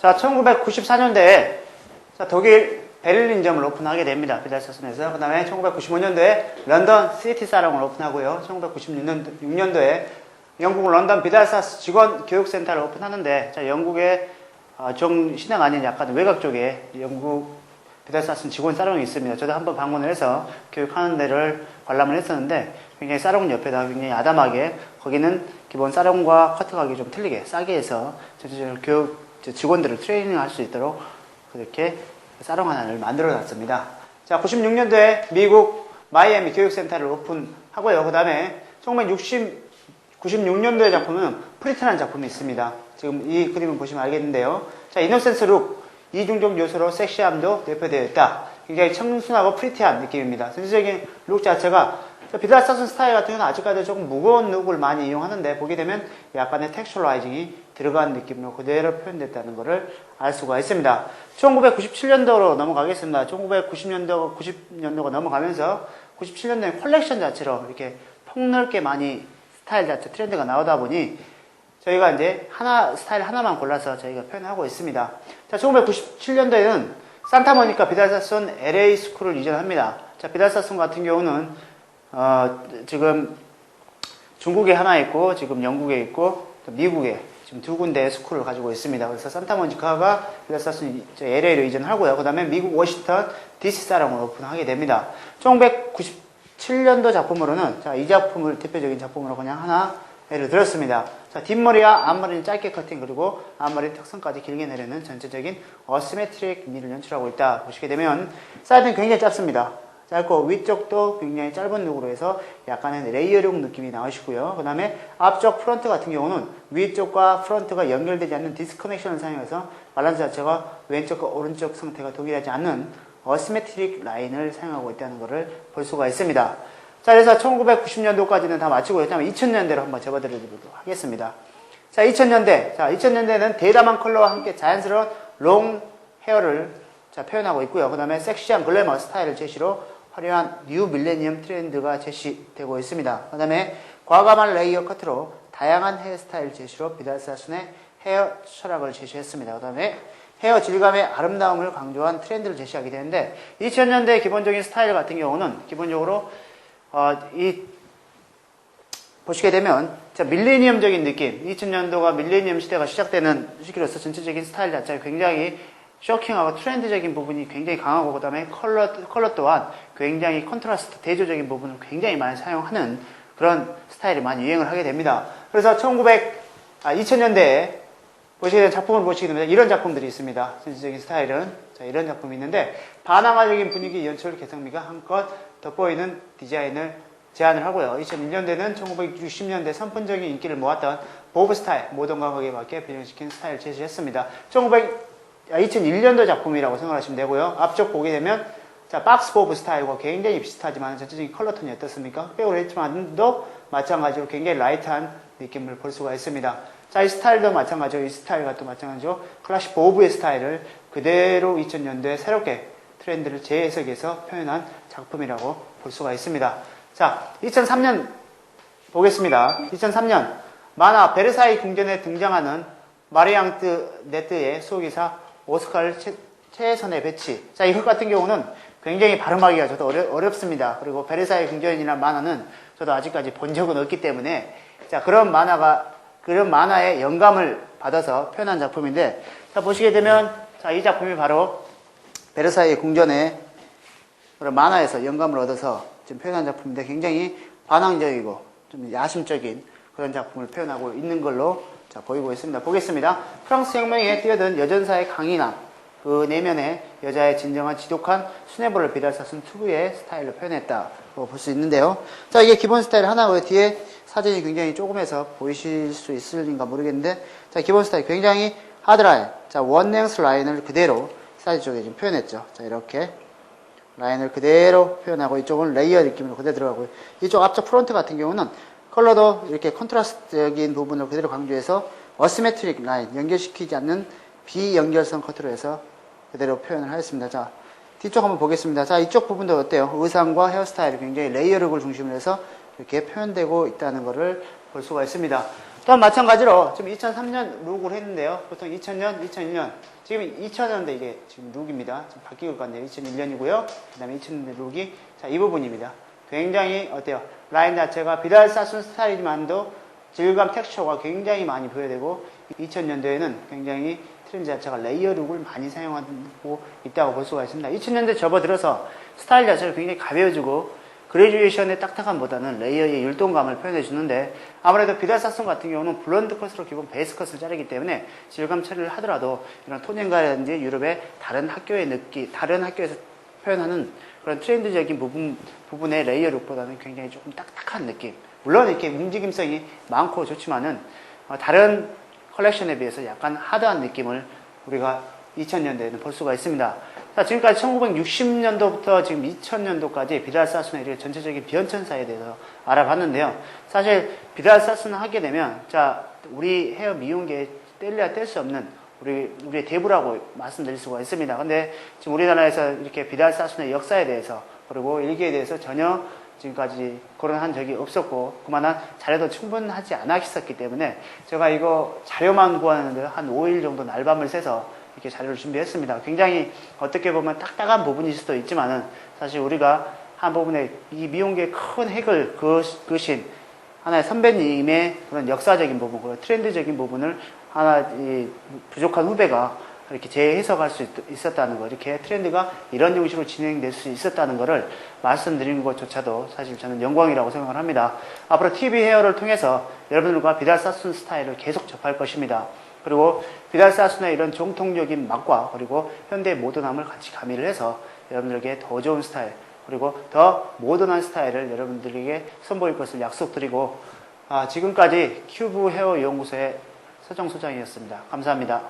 자, 1994년대에 독일 베를린점을 오픈하게 됩니다. 비달사슨에서. 그 다음에 1995년도에 런던 시티 사롱을 오픈하고요. 1996년도에 영국 런던 비달사스 직원 교육센터를 오픈하는데, 자, 영국의 좀 신앙 아닌 약간 외곽 쪽에 영국 비달사슨 직원 사롱이 있습니다. 저도 한번 방문을 해서 교육하는 데를 관람을 했었는데, 굉장히 사롱 옆에다 굉장히 아담하게, 거기는 기본 사롱과 커트 가격이 좀 틀리게 싸게 해서 전체적으로 교육 직원들을 트레이닝 할 수 있도록 그렇게 사롱 하나를 만들어 놨습니다. 자, 96년도에 미국 마이애미 교육센터를 오픈하고요. 그 다음에 1996년도의 작품은 프리트라는 작품이 있습니다. 지금 이 그림을 보시면 알겠는데요. 자, 이노센스 룩, 이중적 요소로 섹시함도 대표되어 있다. 굉장히 청순하고 프리티한 느낌입니다. 전체적인 룩 자체가 비달사슨 스타일 같은 경우는 아직까지 조금 무거운 룩을 많이 이용하는데, 보게 되면 약간의 텍스처라이징이 들어간 느낌으로 그대로 표현됐다는 것을 알 수가 있습니다. 1997년도로 넘어가겠습니다. 90년도가 넘어가면서 97년도에 컬렉션 자체로 이렇게 폭넓게 많이 스타일 자체 트렌드가 나오다 보니 저희가 이제 스타일 하나만 골라서 저희가 표현하고 있습니다. 자, 1997년도에는 산타모니카 비달사슨 LA 스쿨을 이전합니다. 자, 비달사슨 같은 경우는 지금 중국에 하나 있고, 지금 영국에 있고, 미국에 지금 두 군데의 스쿨을 가지고 있습니다. 그래서 산타모니카가 비달사슨 LA로 이전하고요. 그 다음에 미국 워싱턴 DC 사롱을 오픈하게 됩니다. 1997년도 작품으로는, 자, 이 작품을 대표적인 작품으로 그냥 하나 예를 들었습니다. 자, 뒷머리와 앞머리는 짧게 커팅, 그리고 앞머리 턱선까지 길게 내리는 전체적인 어시메트릭 미를 연출하고 있다. 보시게 되면 사이드는 굉장히 짧습니다. 짧고 위쪽도 굉장히 짧은 룩으로 해서 약간의 레이어룩 느낌이 나오시고요. 그 다음에 앞쪽 프런트 같은 경우는 위쪽과 프런트가 연결되지 않는 디스커넥션을 사용해서 밸런스 자체가 왼쪽과 오른쪽 상태가 동일하지 않는 어시메트릭 라인을 사용하고 있다는 것을 볼 수가 있습니다. 자, 그래서 1990년도까지는 다 마치고요. 그다음에 2000년대로 한번 접어드리도록 하겠습니다. 자, 2000년대. 자, 2000년대는 대담한 컬러와 함께 자연스러운 롱 헤어를 표현하고 있고요. 그 다음에 섹시한 글래머 스타일을 제시로 화려한 뉴 밀레니엄 트렌드가 제시되고 있습니다. 그 다음에 과감한 레이어 커트로 다양한 헤어스타일 제시로 비달사슨의 헤어 철학을 제시했습니다. 그 다음에 헤어 질감의 아름다움을 강조한 트렌드를 제시하게 되는데, 2000년대 기본적인 스타일 같은 경우는 기본적으로 보시게 되면 밀레니엄적인 느낌, 2000년도가 밀레니엄 시대가 시작되는 시기로서 전체적인 스타일 자체가 굉장히 쇼킹하고 트렌드적인 부분이 굉장히 강하고, 그 다음에 컬러 또한 굉장히 컨트라스트, 대조적인 부분을 굉장히 많이 사용하는 그런 스타일이 많이 유행을 하게 됩니다. 그래서 2000년대에 보시게 된 작품을 보시게 되면 이런 작품들이 있습니다. 전체적인 스타일은. 자, 이런 작품이 있는데, 반항화적인 분위기, 연출, 개성미가 한껏 돋보이는 디자인을 제안을 하고요. 2001년대는 1960년대 선풍적인 인기를 모았던 보브 스타일, 모던 감각에 맞게 변형시킨 스타일을 제시했습니다. 2001년도 작품이라고 생각하시면 되고요. 앞쪽 보게 되면, 자, 박스 보브 스타일과 굉장히 비슷하지만 전체적인 컬러 톤이 어떻습니까? 흑백으로 했지만도 마찬가지로 굉장히 라이트한 느낌을 볼 수가 있습니다. 자, 이 스타일도 마찬가지로, 이 스타일과 또 마찬가지로 클래식 보브의 스타일을 그대로 2000년도에 새롭게 트렌드를 재해석해서 표현한 작품이라고 볼 수가 있습니다. 자, 2003년 보겠습니다. 2003년 만화 베르사이 궁전에 등장하는 마리앙뜨네트의 수호기사 오스카를 최선의 배치. 자, 이것 같은 경우는 굉장히 발음하기가 저도 어렵습니다. 그리고 베르사이 궁전이라는 만화는 저도 아직까지 본 적은 없기 때문에, 자, 그런 만화의 영감을 받아서 표현한 작품인데, 자, 보시게 되면, 자, 이 작품이 바로 베르사이 궁전의 그런 만화에서 영감을 얻어서 지금 표현한 작품인데, 굉장히 반항적이고 좀 야심적인 그런 작품을 표현하고 있는 걸로 자, 보이고 있습니다. 보겠습니다. 프랑스 혁명에 뛰어든 여전사의 강인함, 그 내면에 여자의 진정한 지독한 수뇌부를 비달사슨 특유의 스타일로 표현했다고 볼 수 있는데요. 자, 이게 기본 스타일 하나고요. 뒤에 사진이 굉장히 조금해서 보이실 수 있을인가 모르겠는데, 자, 기본 스타일 굉장히 하드라인, 자, 원랭스 라인을 그대로 사이즈 쪽에 좀 표현했죠. 자, 이렇게 라인을 그대로 표현하고, 이쪽은 레이어 느낌으로 그대로 들어가고요. 이쪽 앞쪽 프론트 같은 경우는 컬러도 이렇게 컨트라스트적인 부분을 그대로 강조해서 어시메트릭 라인, 연결시키지 않는 비연결성 커트로 해서 그대로 표현을 하였습니다. 자, 뒤쪽 한번 보겠습니다. 자, 이쪽 부분도 어때요? 의상과 헤어스타일이 굉장히 레이어룩을 중심으로 해서 이렇게 표현되고 있다는 것을 볼 수가 있습니다. 또한 마찬가지로 지금 2003년 룩을 했는데요. 보통 2000년, 2001년. 지금 2000년대 이게 지금 룩입니다. 지금 바뀌고 같네요. 2001년이고요. 그 다음에 2000년대 룩이. 자, 이 부분입니다. 굉장히 어때요? 라인 자체가 비달 사순 스타일이만도 질감 텍스처가 굉장히 많이 보여되고 2000년도에는 굉장히 트렌드 자체가 레이어 룩을 많이 사용하고 있다고 볼 수가 있습니다. 2000년대 접어들어서 스타일 자체를 굉장히 가벼워지고 그레듀에이션의 딱딱함보다는 레이어의 율동감을 표현해 주는데 아무래도 비달 사순 같은 경우는 블론드 컷으로 기본 베이스 컷을 자르기 때문에 질감 처리를 하더라도 이런 토닝가라든지 유럽의 다른 학교의 느낌, 다른 학교에서 표현하는 그런 트렌드적인 부분의 레이어 룩보다는 굉장히 조금 딱딱한 느낌. 물론 이렇게 움직임성이 많고 좋지만은 다른 컬렉션에 비해서 약간 하드한 느낌을 우리가 2000년대에는 볼 수가 있습니다. 자, 지금까지 1960년도부터 지금 2000년도까지 비달 사순의 전체적인 변천사에 대해서 알아봤는데요. 사실 비달 사순을 하게 되면 자, 우리 헤어 미용계에 뗄래야 뗄 수 없는 우리의 대부라고 말씀드릴 수가 있습니다. 근데 지금 우리나라에서 이렇게 비달 사순의 역사에 대해서 그리고 일기에 대해서 전혀 지금까지 거론한 적이 없었고 그만한 자료도 충분하지 않았었기 때문에 제가 이거 자료만 구하는데 한 5일 정도 날밤을 새서 이렇게 자료를 준비했습니다. 굉장히 어떻게 보면 딱딱한 부분일 수도 있지만은 사실 우리가 한 부분에 이 미용계의 큰 획을 그으신 하나의 선배님의 그런 역사적인 부분, 그런 트렌드적인 부분을 하나 이 부족한 후배가 이렇게 재해석할 수 있었다는 거, 이렇게 트렌드가 이런 형식으로 진행될 수 있었다는 것을 말씀드리는 것조차도 사실 저는 영광이라고 생각을 합니다. 앞으로 TV 헤어를 통해서 여러분들과 비달 사순 스타일을 계속 접할 것입니다. 그리고 비달 사순의 이런 정통적인 맛과 그리고 현대 모던함을 같이 가미를 해서 여러분들에게 더 좋은 스타일 그리고 더 모던한 스타일을 여러분들에게 선보일 것을 약속드리고 지금까지 큐브 헤어 연구소의 서정 소장이었습니다. 감사합니다.